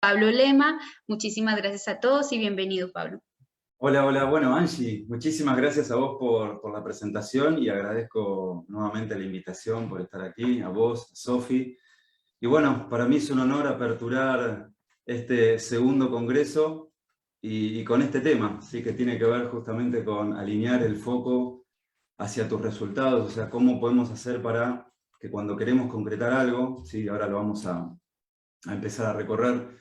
Pablo Lema. Muchísimas gracias a todos y bienvenido, Pablo. Hola, hola. Bueno, Angie, muchísimas gracias a vos por la presentación y agradezco nuevamente la invitación por estar aquí, a vos, a Sofi. Y bueno, para mí es un honor aperturar este segundo congreso y con este tema, ¿sí? Que tiene que ver justamente con alinear el foco hacia tus resultados, o sea, cómo podemos hacer para que cuando queremos concretar algo, ¿sí? Ahora lo vamos a empezar a recorrer,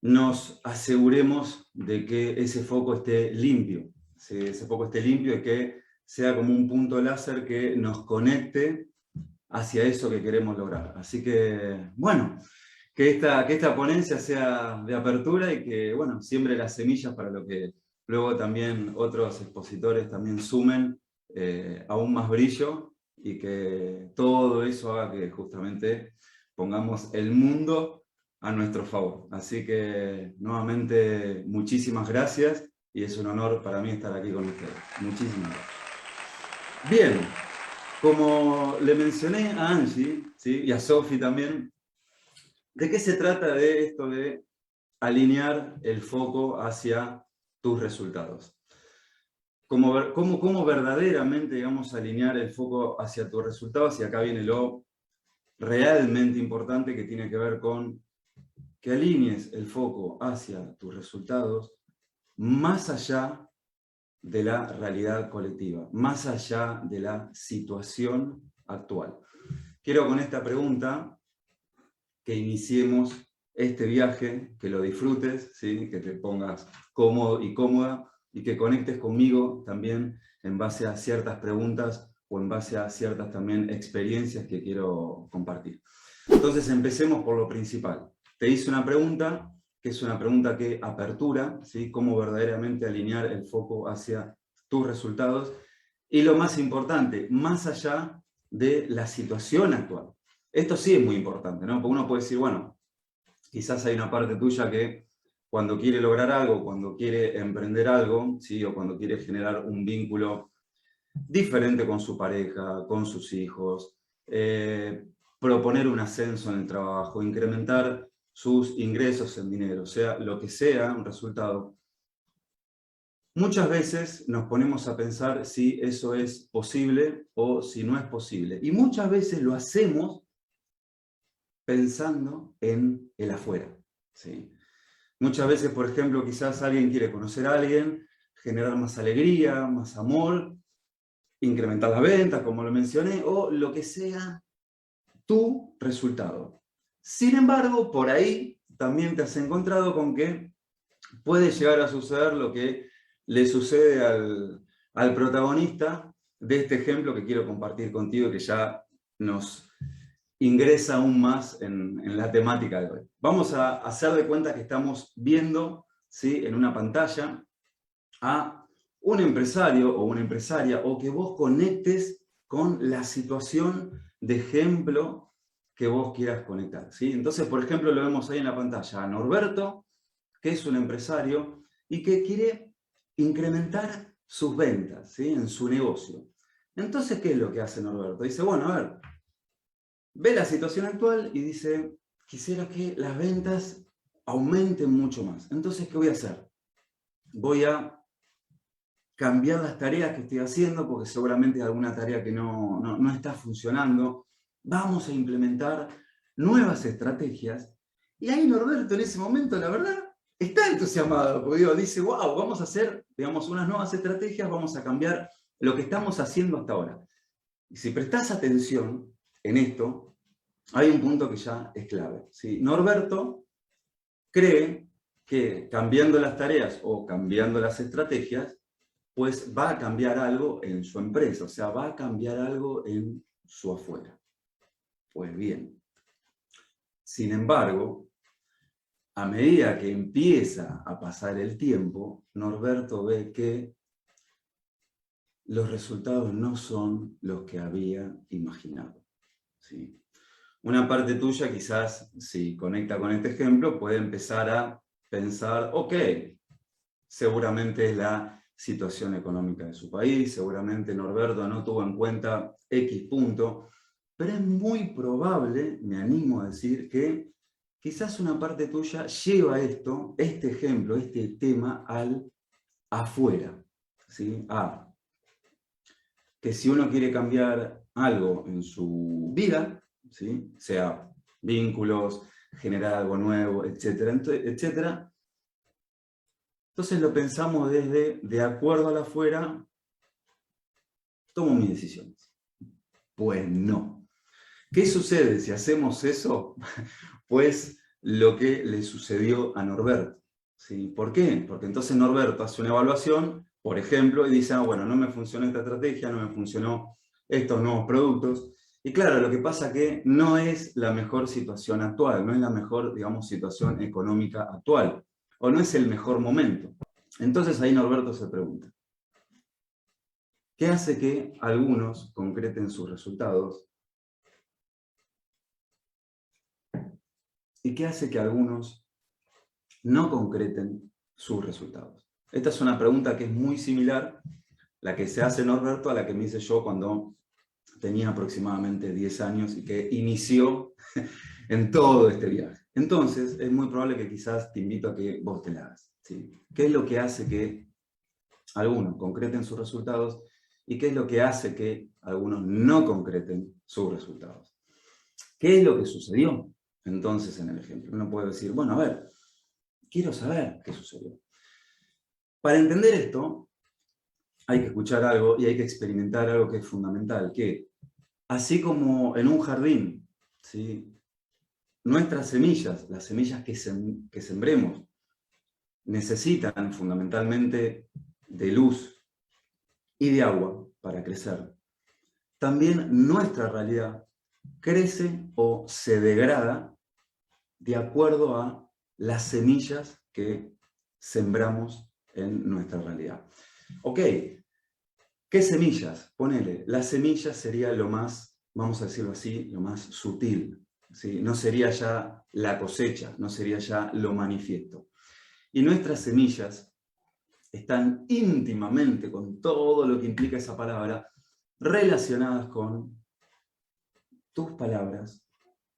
nos aseguremos de que ese foco esté limpio, ¿sí? Ese foco esté limpio y que sea como un punto láser que nos conecte hacia eso que queremos lograr. Así que, bueno, que esta ponencia sea de apertura y que, bueno, siembre las semillas para lo que luego también otros expositores también sumen aún más brillo y que todo eso haga que justamente pongamos el mundo a nuestro favor. Así que, nuevamente, muchísimas gracias y es un honor para mí estar aquí con ustedes. Muchísimas gracias. Bien, como le mencioné a Angie, ¿sí? Y a Sofi también, ¿de qué se trata de esto de alinear el foco hacia tus resultados? ¿Cómo verdaderamente, digamos, alinear el foco hacia tus resultados? Y acá viene lo realmente importante que tiene que ver con que alinees el foco hacia tus resultados más allá de la realidad colectiva, más allá de la situación actual. Quiero con esta pregunta que iniciemos este viaje, que lo disfrutes, ¿sí? Que te pongas cómodo y cómoda y que conectes conmigo también en base a ciertas preguntas o en base a ciertas también experiencias que quiero compartir. Entonces empecemos por lo principal. Te hice una pregunta, que es una pregunta que apertura, ¿sí? Cómo verdaderamente alinear el foco hacia tus resultados. Y lo más importante, más allá de la situación actual. Esto sí es muy importante, ¿no? Porque uno puede decir, bueno, quizás hay una parte tuya que cuando quiere lograr algo, cuando quiere emprender algo, ¿sí? O cuando quiere generar un vínculo diferente con su pareja, con sus hijos, proponer un ascenso en el trabajo, incrementar sus ingresos en dinero, o sea, lo que sea un resultado. Muchas veces nos ponemos a pensar si eso es posible o si no es posible. Y muchas veces lo hacemos pensando en el afuera, ¿sí? Muchas veces, por ejemplo, quizás alguien quiere conocer a alguien, generar más alegría, más amor, incrementar las ventas, como lo mencioné, o lo que sea tu resultado. Sin embargo, por ahí también te has encontrado con que puede llegar a suceder lo que le sucede al protagonista de este ejemplo que quiero compartir contigo, que ya nos ingresa aún más en la temática de hoy. Vamos a hacer de cuenta que estamos viendo, ¿sí? En una pantalla a un empresario o una empresaria, o que vos conectes con la situación de ejemplo que vos quieras conectar, ¿sí? Entonces, por ejemplo, lo vemos ahí en la pantalla a Norberto, que es un empresario y que quiere incrementar sus ventas, ¿sí? En su negocio. Entonces, ¿qué es lo que hace Norberto? Dice, bueno, a ver, ve la situación actual y dice, quisiera que las ventas aumenten mucho más. Entonces, ¿qué voy a hacer? Voy a cambiar las tareas que estoy haciendo, porque seguramente hay alguna tarea que no está funcionando. Vamos a implementar nuevas estrategias. Y ahí Norberto en ese momento, la verdad, está entusiasmado, porque dice, wow, vamos a hacer, digamos, unas nuevas estrategias, vamos a cambiar lo que estamos haciendo hasta ahora. Y si prestás atención en esto, hay un punto que ya es clave, ¿sí? Norberto cree que cambiando las tareas o cambiando las estrategias, pues va a cambiar algo en su empresa, o sea, va a cambiar algo en su afuera. Pues bien, sin embargo, a medida que empieza a pasar el tiempo, Norberto ve que los resultados no son los que había imaginado, ¿sí? Una parte tuya quizás, si conecta con este ejemplo, puede empezar a pensar, ok, seguramente es la situación económica de su país, seguramente Norberto no tuvo en cuenta X punto, pero es muy probable, me animo a decir, que quizás una parte tuya lleva esto, este ejemplo, este tema al afuera, ¿sí? Que si uno quiere cambiar algo en su vida, ¿sí? Sea vínculos, generar algo nuevo, etcétera, etcétera, entonces lo pensamos desde, de acuerdo al afuera, tomo mis decisiones. Pues no. ¿Qué sucede si hacemos eso? Pues lo que le sucedió a Norberto, ¿sí? ¿Por qué? Porque entonces Norberto hace una evaluación, por ejemplo, y dice, bueno, no me funcionó esta estrategia, no me funcionó estos nuevos productos. Y claro, lo que pasa es que no es la mejor situación actual, no es la mejor, digamos, situación económica actual, o no es el mejor momento. Entonces ahí Norberto se pregunta, ¿qué hace que algunos concreten sus resultados? ¿Y qué hace que algunos no concreten sus resultados? Esta es una pregunta que es muy similar, la que se hace Norberto, a la que me hice yo cuando tenía aproximadamente 10 años y que inició en todo este viaje. Entonces, es muy probable que quizás te invito a que vos te la hagas, ¿sí? ¿Qué es lo que hace que algunos concreten sus resultados y qué es lo que hace que algunos no concreten sus resultados? ¿Qué es lo que sucedió? Entonces, en el ejemplo, uno puede decir, bueno, a ver, quiero saber qué sucedió. Para entender esto, hay que escuchar algo y hay que experimentar algo que es fundamental, que así como en un jardín, ¿sí? Nuestras semillas, las semillas que sembremos, necesitan fundamentalmente de luz y de agua para crecer. También nuestra realidad crece o se degrada de acuerdo a las semillas que sembramos en nuestra realidad. Ok, ¿qué semillas? Ponele, la semilla sería lo más, vamos a decirlo así, lo más sutil, ¿sí? No sería ya la cosecha, no sería ya lo manifiesto. Y nuestras semillas están íntimamente, con todo lo que implica esa palabra, relacionadas con tus palabras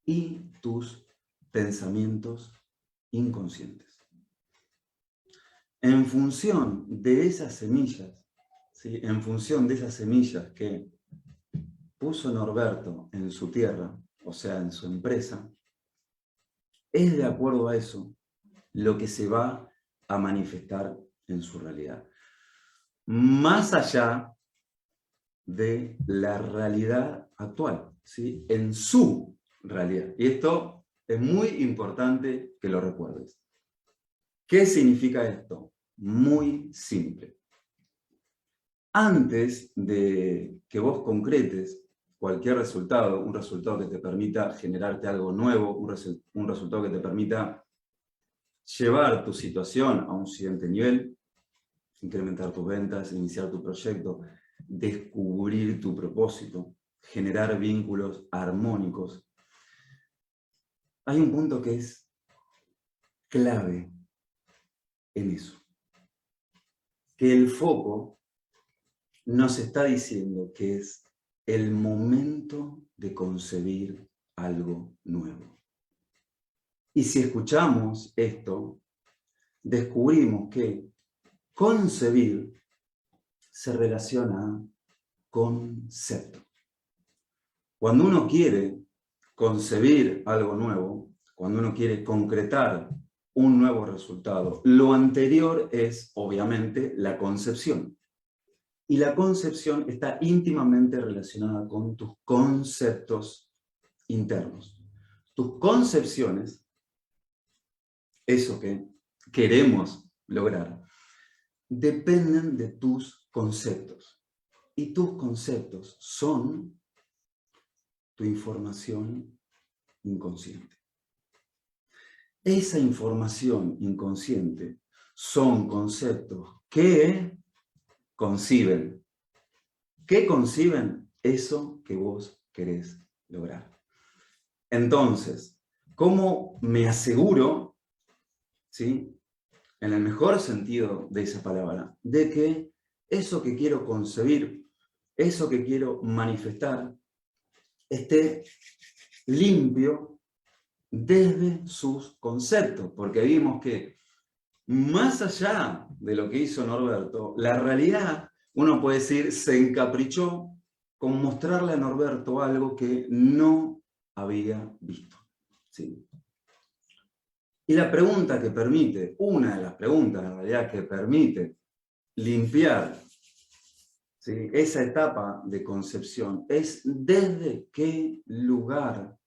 y tus pensamientos inconscientes. En función de esas semillas, ¿sí? En función de esas semillas que puso Norberto en su tierra, o sea, en su empresa, es de acuerdo a eso lo que se va a manifestar en su realidad. Más allá de la realidad actual, ¿sí? En su realidad. Y esto es muy importante que lo recuerdes. ¿Qué significa esto? Muy simple. Antes de que vos concretes cualquier resultado, un resultado que te permita generarte algo nuevo, un resultado que te permita llevar tu situación a un siguiente nivel, incrementar tus ventas, iniciar tu proyecto, descubrir tu propósito, generar vínculos armónicos. Hay un punto que es clave en eso. Que el foco nos está diciendo que es el momento de concebir algo nuevo. Y si escuchamos esto, descubrimos que concebir se relaciona a concepto. Cuando uno quiere concebir algo nuevo, cuando uno quiere concretar un nuevo resultado, lo anterior es, obviamente, la concepción. Y la concepción está íntimamente relacionada con tus conceptos internos. Tus concepciones, eso que queremos lograr, dependen de tus conceptos. Y tus conceptos son tu información inconsciente. Esa información inconsciente son conceptos que conciben. ¿Qué conciben? Eso que vos querés lograr. Entonces, ¿cómo me aseguro, ¿sí?, en el mejor sentido de esa palabra, de que eso que quiero concebir, eso que quiero manifestar, esté limpio desde sus conceptos, porque vimos que más allá de lo que hizo Norberto, la realidad, uno puede decir, se encaprichó con mostrarle a Norberto algo que no había visto. ¿Sí? Y la pregunta que permite, una de las preguntas en realidad que permite limpiar, ¿sí?, esa etapa de concepción es ¿desde qué lugar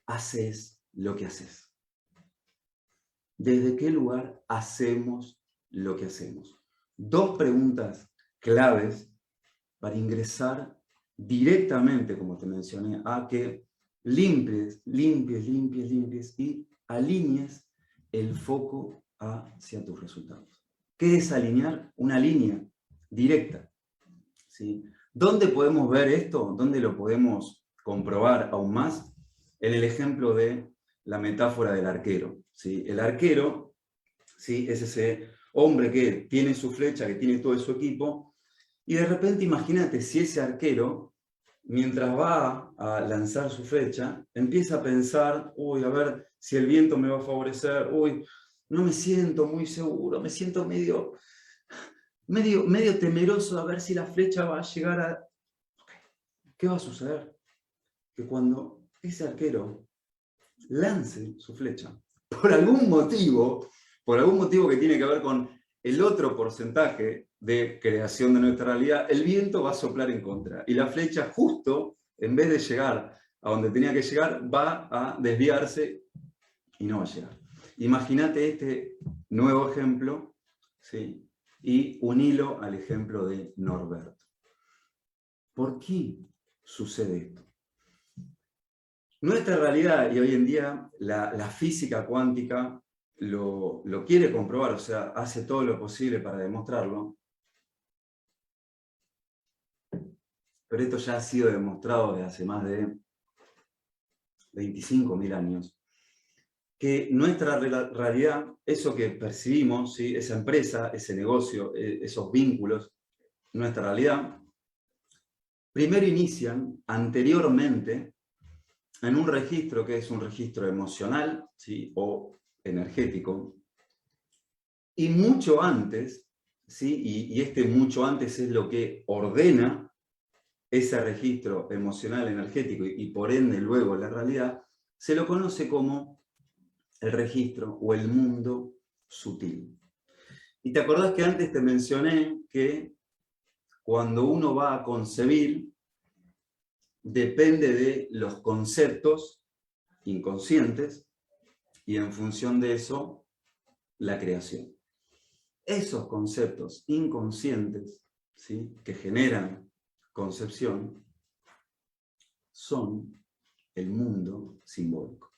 haces lo que haces? ¿Desde qué lugar hacemos lo que hacemos? Dos preguntas claves para ingresar directamente, como te mencioné, a que limpies y alinees el foco hacia tus resultados. ¿Qué es alinear? Una línea directa. ¿Sí? ¿Dónde podemos ver esto? ¿Dónde lo podemos comprobar aún más? En el ejemplo de la metáfora del arquero. ¿Sí? El arquero, ¿sí?, es ese hombre que tiene su flecha, que tiene todo su equipo, y de repente imagínate si ese arquero, mientras va a lanzar su flecha, empieza a pensar, uy, a ver si el viento me va a favorecer, uy, no me siento muy seguro, me siento medio temeroso a ver si la flecha va a llegar a... ¿Qué va a suceder? Que cuando ese arquero lance su flecha, por algún motivo que tiene que ver con el otro porcentaje de creación de nuestra realidad, el viento va a soplar en contra. Y la flecha justo, en vez de llegar a donde tenía que llegar, va a desviarse y no va a llegar. Imagínate este nuevo ejemplo, ¿sí?, y unilo al ejemplo de Norberto. ¿Por qué sucede esto? Nuestra realidad, y hoy en día la física cuántica lo quiere comprobar, o sea, hace todo lo posible para demostrarlo, pero esto ya ha sido demostrado desde hace más de 25.000 años, que nuestra realidad, eso que percibimos, ¿sí?, esa empresa, ese negocio, esos vínculos, nuestra realidad, primero inician anteriormente en un registro que es un registro emocional, ¿sí?, o energético, y mucho antes, ¿sí?, y este mucho antes es lo que ordena ese registro emocional energético y por ende luego la realidad, se lo conoce como el registro o el mundo sutil. Y te acordás que antes te mencioné que cuando uno va a concebir, depende de los conceptos inconscientes y en función de eso, la creación. Esos conceptos inconscientes, ¿sí?, que generan concepción, son el mundo simbólico.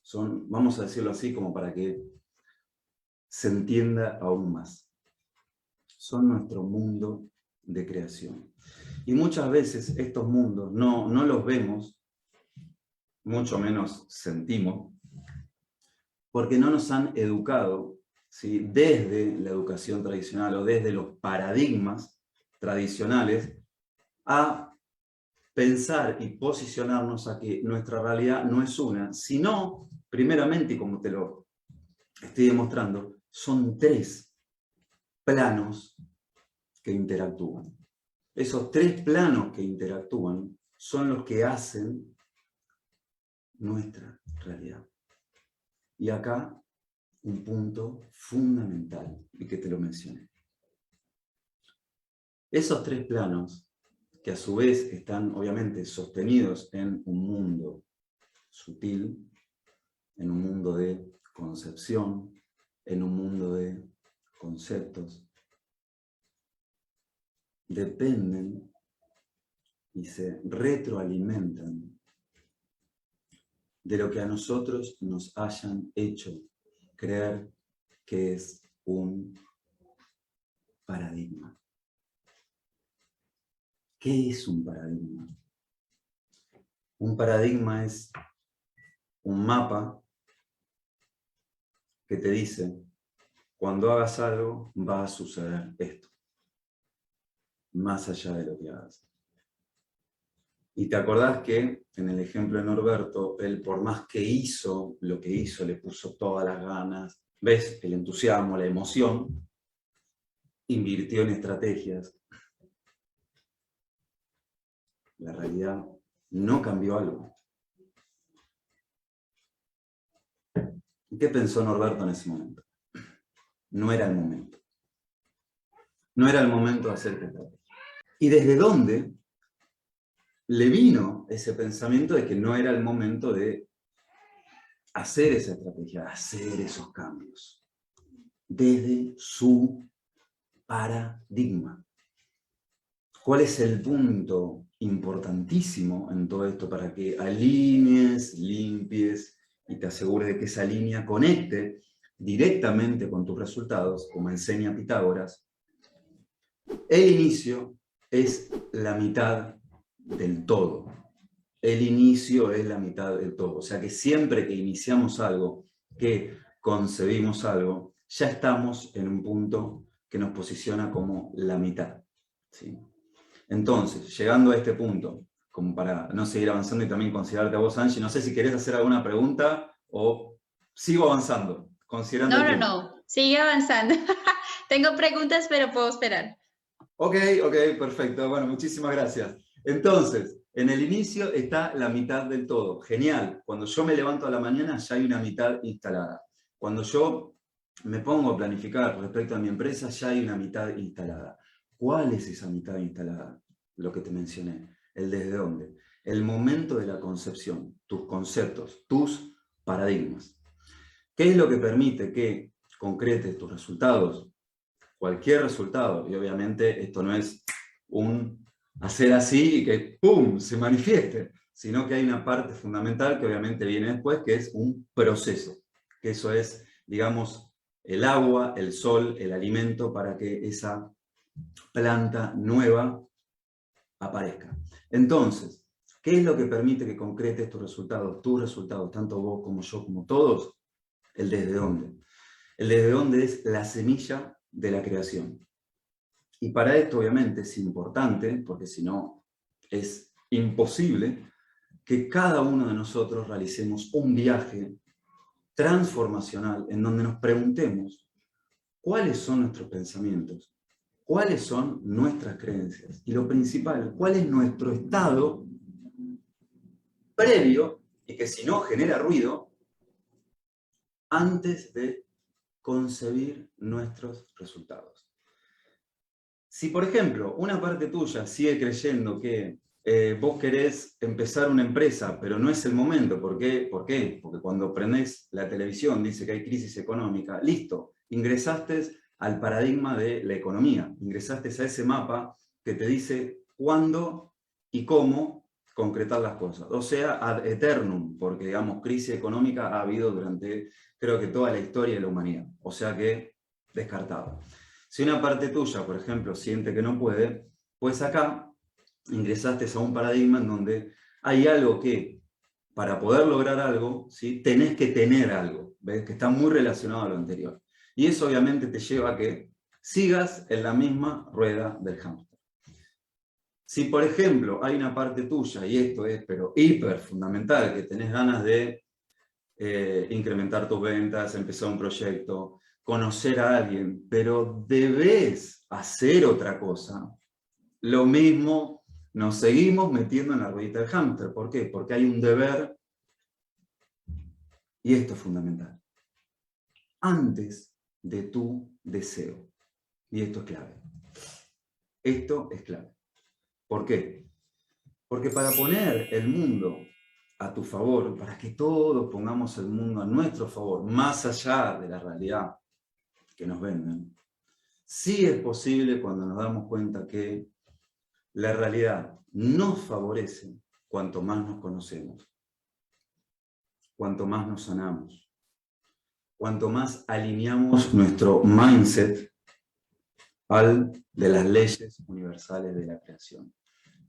Son, vamos a decirlo así como para que se entienda aún más. Son nuestro mundo de creación. Y muchas veces estos mundos no los vemos, mucho menos sentimos, porque no nos han educado, ¿sí?, desde la educación tradicional o desde los paradigmas tradicionales a pensar y posicionarnos a que nuestra realidad no es una, sino, primeramente, y como te lo estoy demostrando, son tres planos que interactúan. Esos tres planos que interactúan son los que hacen nuestra realidad. Y acá un punto fundamental, y que te lo mencioné. Esos tres planos, que a su vez están obviamente sostenidos en un mundo sutil, en un mundo de concepción, en un mundo de conceptos, dependen y se retroalimentan de lo que a nosotros nos hayan hecho creer que es un paradigma. ¿Qué es un paradigma? Un paradigma es un mapa que te dice, cuando hagas algo va a suceder esto, más allá de lo que hagas. Y te acordás que en el ejemplo de Norberto, él por más que hizo lo que hizo, le puso todas las ganas, ¿ves? El entusiasmo, la emoción, invirtió en estrategias. La realidad no cambió algo. ¿Y qué pensó Norberto en ese momento? No era el momento. No era el momento de hacer estrategia. ¿Y desde dónde le vino ese pensamiento de que no era el momento de hacer esa estrategia, hacer esos cambios? Desde su paradigma. ¿Cuál es el punto importantísimo en todo esto para que alinees, limpies y te asegures de que esa línea conecte directamente con tus resultados, como enseña Pitágoras? El inicio es la mitad del todo. El inicio es la mitad del todo. O sea que siempre que iniciamos algo, que concebimos algo, ya estamos en un punto que nos posiciona como la mitad. ¿Sí? Entonces, llegando a este punto, como para no seguir avanzando y también considerarte a vos, Angie, no sé si querés hacer alguna pregunta o sigo avanzando, considerando el tiempo. No, sigue avanzando. Tengo preguntas, pero puedo esperar. Ok, perfecto. Bueno, muchísimas gracias. Entonces, en el inicio está la mitad del todo. Genial. Cuando yo me levanto a la mañana ya hay una mitad instalada. Cuando yo me pongo a planificar respecto a mi empresa ya hay una mitad instalada. ¿Cuál es esa mitad instalada? Lo que te mencioné. El desde dónde. El momento de la concepción. Tus conceptos, tus paradigmas. ¿Qué es lo que permite que concretes tus resultados? Cualquier resultado, y obviamente esto no es un hacer así y que ¡pum! Se manifieste, sino que hay una parte fundamental que obviamente viene después, que es un proceso, que eso es, digamos, el agua, el sol, el alimento para que esa planta nueva aparezca. Entonces, ¿qué es lo que permite que concretes tus resultados, tanto vos como yo, como todos? El desde dónde. El desde dónde es la semilla de la creación. Y para esto, obviamente, es importante, porque si no es imposible, que cada uno de nosotros realicemos un viaje transformacional en donde nos preguntemos cuáles son nuestros pensamientos, cuáles son nuestras creencias y lo principal, cuál es nuestro estado previo y que si no genera ruido antes de concebir nuestros resultados. Si, por ejemplo, una parte tuya sigue creyendo que vos querés empezar una empresa, pero no es el momento, ¿por qué? Porque cuando prendés la televisión dice que hay crisis económica, listo, ingresaste al paradigma de la economía, ingresaste a ese mapa que te dice cuándo y cómo concretar las cosas. O sea, ad eternum, porque, digamos, crisis económica ha habido durante, creo que toda la historia de la humanidad. O sea que, descartado. Si una parte tuya, por ejemplo, siente que no puede, pues acá ingresaste a un paradigma en donde hay algo que, para poder lograr algo, ¿sí? Tenés que tener algo, ¿ves? Que está muy relacionado a lo anterior. Y eso obviamente te lleva a que sigas en la misma rueda del hámster. Si, por ejemplo, hay una parte tuya, y esto es pero hiper fundamental, que tenés ganas de incrementar tus ventas, empezar un proyecto, conocer a alguien, pero debes hacer otra cosa. Lo mismo, nos seguimos metiendo en la ruedita del hámster. ¿Por qué? Porque hay un deber, y esto es fundamental, antes de tu deseo. Y esto es clave. Esto es clave. ¿Por qué? Porque para poner el mundo a tu favor, para que todos pongamos el mundo a nuestro favor, más allá de la realidad que nos venden, sí es posible cuando nos damos cuenta que la realidad nos favorece cuanto más nos conocemos, cuanto más nos sanamos, cuanto más alineamos nuestro mindset al de las leyes universales de la creación.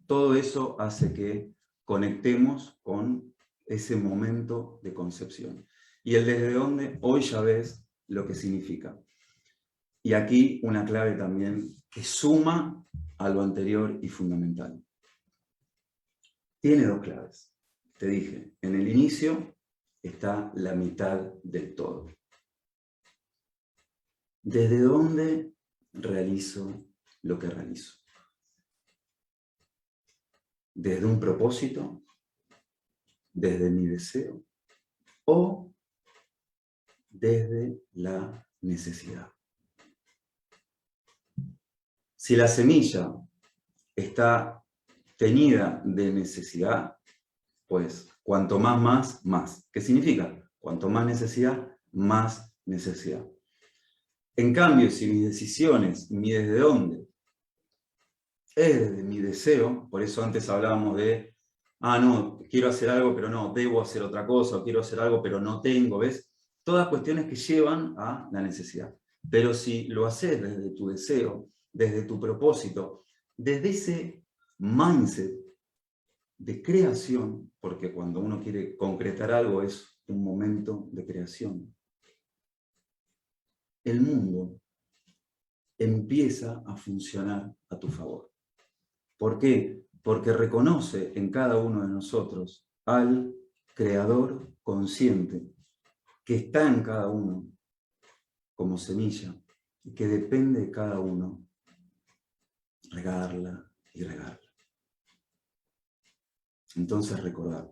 Todo eso hace que conectemos con ese momento de concepción. Y el desde dónde, hoy ya ves lo que significa. Y aquí una clave también que suma a lo anterior y fundamental. tiene dos claves. Te dije, en el inicio está la mitad del todo. ¿Desde dónde realizo lo que realizo? ¿Desde un propósito? ¿Desde mi deseo? ¿O desde la necesidad? Si la semilla está teñida de necesidad, pues cuanto más. ¿Qué significa? Cuanto más necesidad, más necesidad. En cambio, si mis decisiones, mi desde dónde, es desde mi deseo, por eso antes hablábamos de, no, quiero hacer algo, pero no, debo hacer otra cosa, o quiero hacer algo, pero no tengo, ¿ves? Todas cuestiones que llevan a la necesidad. Pero si lo haces desde tu deseo, desde tu propósito, desde ese mindset de creación, porque cuando uno quiere concretar algo es un momento de creación, el mundo empieza a funcionar a tu favor. ¿Por qué? Porque reconoce en cada uno de nosotros al creador consciente que está en cada uno como semilla y que depende de cada uno regarla y regarla. Entonces recordar,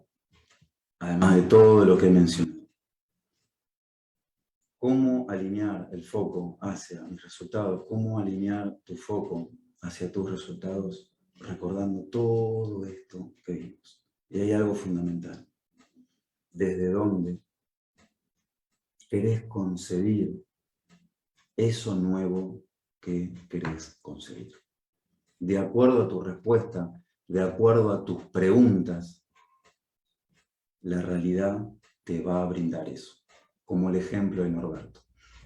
además de todo lo que he mencionado, cómo alinear el foco hacia mis resultados, cómo alinear tu foco hacia tus resultados, recordando todo esto que vimos. Y hay algo fundamental. ¿Desde dónde querés concebir eso nuevo que querés conseguir? De acuerdo a tu respuesta, de acuerdo a tus preguntas, la realidad te va a brindar eso. Como el ejemplo de Norberto.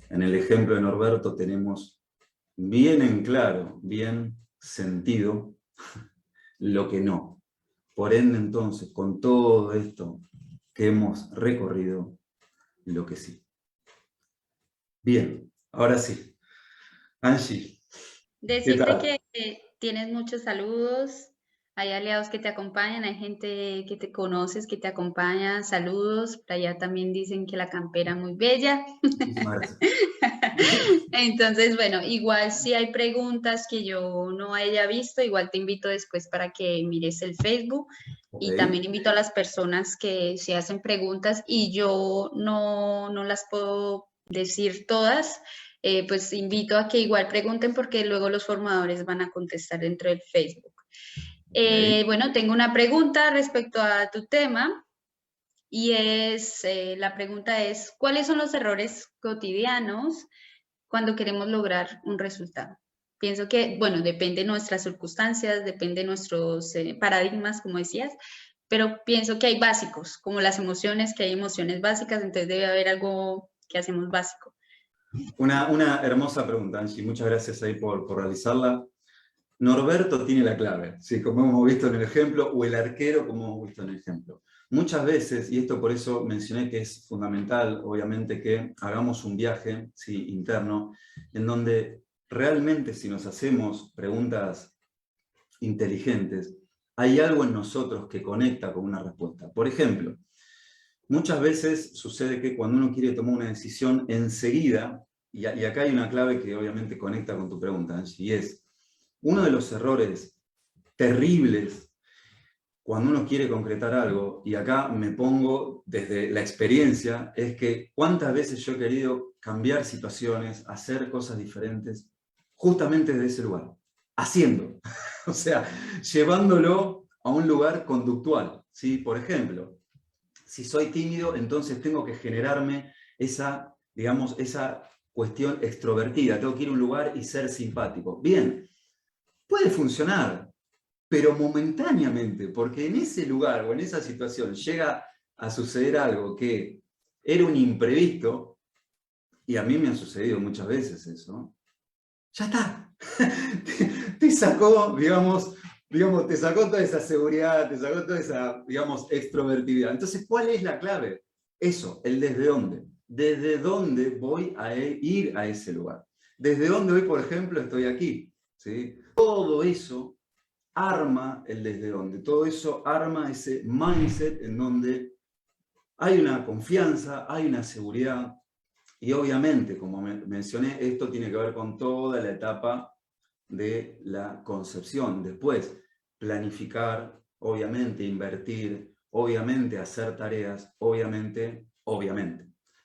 En el ejemplo de Norberto tenemos bien en claro, bien sentido, lo que no. Por ende, entonces, con todo esto que hemos recorrido, lo que sí. Bien, ahora sí. Angie, ¿qué Decirte tal? que tienes muchos saludos, hay aliados que te acompañan, hay gente que te conoces, que te acompaña, saludos, por allá también dicen que la campera muy bella. Muchísimas gracias. Entonces, bueno, igual si hay preguntas que yo no haya visto, igual te invito después para que mires el Facebook Ok. y también invito a las personas que se hacen preguntas y yo no las puedo decir todas, pues invito a que igual pregunten porque luego los formadores van a contestar dentro del Facebook. Ok. Bueno, tengo una pregunta respecto a tu tema y la pregunta es, ¿cuáles son los errores cotidianos cuando queremos lograr un resultado? Pienso que, bueno, depende de nuestras circunstancias, depende de nuestros paradigmas, como decías, pero pienso que hay básicos, como las emociones, que hay emociones básicas, entonces debe haber algo que hacemos básico. Una hermosa pregunta, Angie. Muchas gracias ahí por realizarla. Norberto tiene la clave, ¿sí? Como hemos visto en el ejemplo, o el arquero, como hemos visto en el ejemplo. Muchas veces, y esto por eso mencioné que es fundamental, obviamente, que hagamos un viaje, ¿sí?, interno, en donde realmente si nos hacemos preguntas inteligentes, hay algo en nosotros que conecta con una respuesta. Por ejemplo, muchas veces sucede que cuando uno quiere tomar una decisión, enseguida, y acá hay una clave que obviamente conecta con tu pregunta, Angie, y es, uno de los errores terribles cuando uno quiere concretar algo, y acá me pongo desde la experiencia, es que cuántas veces yo he querido cambiar situaciones, hacer cosas diferentes, justamente desde ese lugar, haciendo, o sea, llevándolo a un lugar conductual, ¿sí? Por ejemplo, si soy tímido, entonces tengo que generarme esa, digamos, esa cuestión extrovertida, tengo que ir a un lugar y ser simpático. Bien, puede funcionar, pero momentáneamente, porque en ese lugar o en esa situación llega a suceder algo que era un imprevisto, y a mí me ha sucedido muchas veces eso, ya está. Te sacó, digamos, te sacó toda esa seguridad, te sacó toda esa, digamos, extrovertividad. Entonces, ¿cuál es la clave? Eso, el desde dónde. ¿Desde dónde voy a ir a ese lugar? ¿Desde dónde hoy, por ejemplo, estoy aquí? ¿Sí? Todo eso arma el desde dónde. Todo eso arma ese mindset en donde hay una confianza, hay una seguridad. Y obviamente, como mencioné, esto tiene que ver con toda la etapa de la concepción. Después, planificar, obviamente, invertir, obviamente, hacer tareas, obviamente.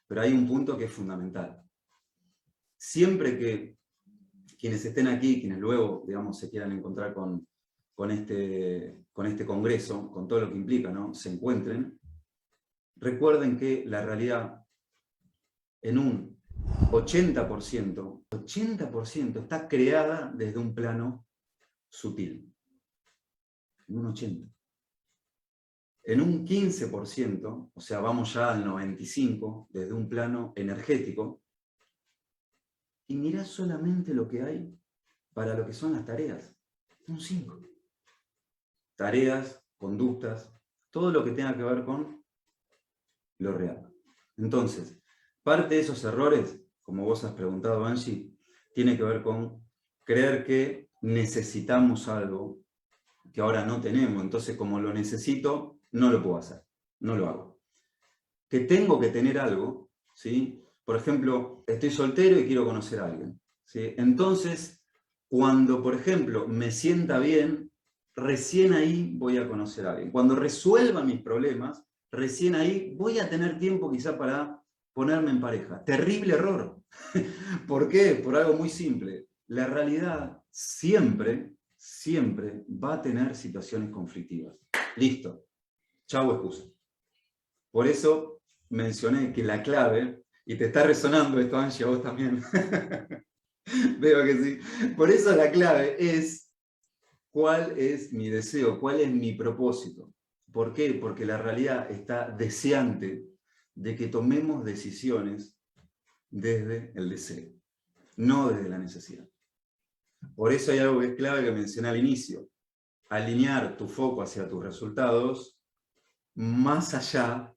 Pero hay un punto que es fundamental. Siempre que quienes estén aquí, quienes luego, digamos, se quieran encontrar con este congreso, con todo lo que implica, ¿no?, se encuentren, recuerden que la realidad en un 80% está creada desde un plano sutil. En un 80%. En un 15%, o sea, vamos ya al 95%, desde un plano energético, y mirá solamente lo que hay para lo que son las tareas. Un 5%. Tareas, conductas, todo lo que tenga que ver con lo real. Entonces, parte de esos errores, como vos has preguntado, Angie, tiene que ver con creer que necesitamos algo que ahora no tenemos. Entonces, como lo necesito, no lo puedo hacer, no lo hago. Que tengo que tener algo, ¿sí? Por ejemplo, estoy soltero y quiero conocer a alguien, ¿sí? Entonces, cuando, por ejemplo, me sienta bien, recién ahí voy a conocer a alguien. Cuando resuelva mis problemas, recién ahí voy a tener tiempo quizá para ponerme en pareja. Terrible error. ¿Por qué? Por algo muy simple. La realidad siempre va a tener situaciones conflictivas. Listo. Chau excusa. Por eso mencioné que la clave, y te está resonando esto, Angie, a vos también. Veo que sí. Por eso la clave es cuál es mi deseo, cuál es mi propósito. ¿Por qué? Porque la realidad está deseante de que tomemos decisiones desde el deseo, no desde la necesidad. Por eso hay algo que es clave que mencioné al inicio. Alinear tu foco hacia tus resultados más allá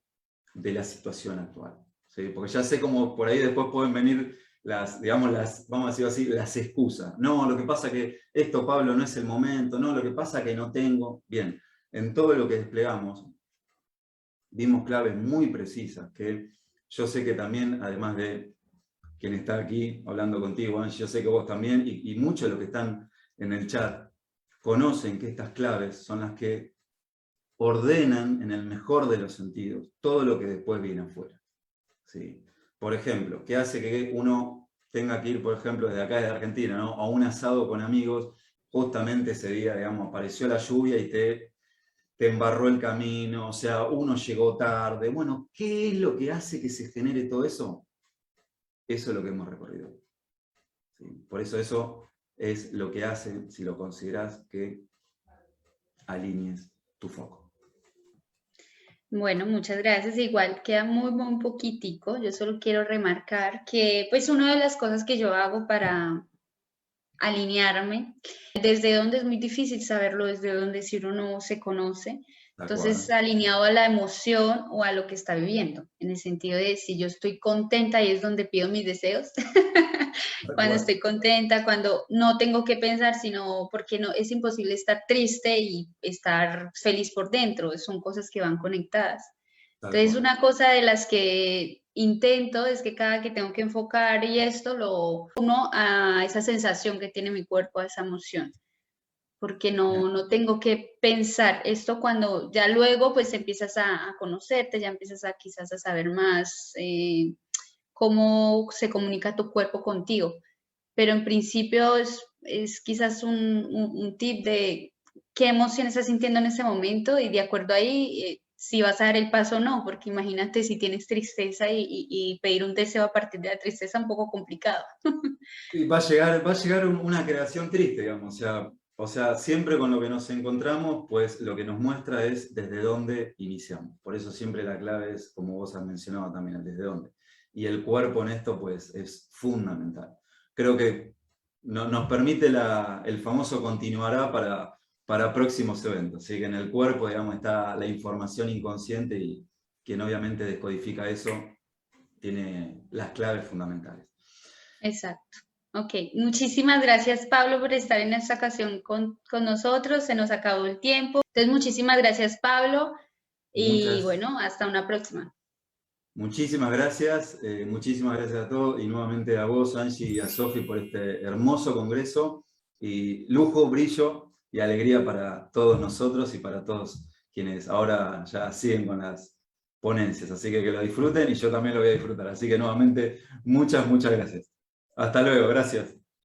de la situación actual. ¿Sí? Porque ya sé cómo por ahí después pueden venir vamos a decirlo así, las excusas. No, lo que pasa que esto, Pablo, no es el momento. No, lo que pasa que no tengo. Bien, en todo lo que desplegamos, vimos claves muy precisas que yo sé que también, además de quien está aquí hablando contigo, Angie, yo sé que vos también, y muchos de los que están en el chat, conocen que estas claves son las que ordenan, en el mejor de los sentidos, todo lo que después viene afuera. ¿Sí? Por ejemplo, ¿qué hace que uno tenga que ir, por ejemplo, desde acá, de Argentina, ¿no?, a un asado con amigos? Justamente ese día, digamos, apareció la lluvia y te embarró el camino, o sea, uno llegó tarde. Bueno, ¿qué es lo que hace que se genere todo eso? Eso es lo que hemos recorrido. ¿Sí? Por eso es lo que hace, si lo consideras, que alinees tu foco. Bueno, muchas gracias. Igual queda muy poquitico. Yo solo quiero remarcar que pues una de las cosas que yo hago para alinearme, desde donde es muy difícil saberlo, desde donde si uno no se conoce, ¿De entonces acuerdo? alineado a la emoción o a lo que está viviendo, en el sentido de si yo estoy contenta y es donde pido mis deseos, ¿De cuando acuerdo? estoy contenta, cuando no tengo que pensar, sino porque no es imposible estar triste y estar feliz por dentro, son cosas que van conectadas. Tal Entonces, cual. una cosa de las que intento es que cada que tengo que enfocar y esto lo uno a esa sensación que tiene mi cuerpo, a esa emoción, porque Bien. no tengo que pensar esto cuando ya luego pues empiezas a conocerte, ya empiezas a quizás a saber más cómo se comunica tu cuerpo contigo. Pero en principio es quizás un tip de qué emoción estás sintiendo en ese momento y de acuerdo ahí si vas a dar el paso o no, porque imagínate si tienes tristeza y pedir un deseo a partir de la tristeza un poco complicado. Y va a llegar una creación triste, digamos. O sea, siempre con lo que nos encontramos, pues lo que nos muestra es desde dónde iniciamos. Por eso siempre la clave es, como vos has mencionado también, el desde dónde. Y el cuerpo en esto, pues, es fundamental. Creo que nos permite el famoso continuará para próximos eventos. Así que en el cuerpo, digamos, está la información inconsciente y quien obviamente descodifica eso tiene las claves fundamentales. Exacto. Ok, muchísimas gracias Pablo por estar en esta ocasión con nosotros, se nos acabó el tiempo. Entonces, muchísimas gracias Pablo y Muchas, bueno, hasta una próxima. muchísimas gracias a todos y nuevamente a vos, Angie, y a Sofi por este hermoso congreso y lujo, brillo y alegría para todos nosotros y para todos quienes ahora ya siguen con las ponencias. Así que lo disfruten y yo también lo voy a disfrutar. Así que nuevamente, muchas gracias. Hasta luego, gracias.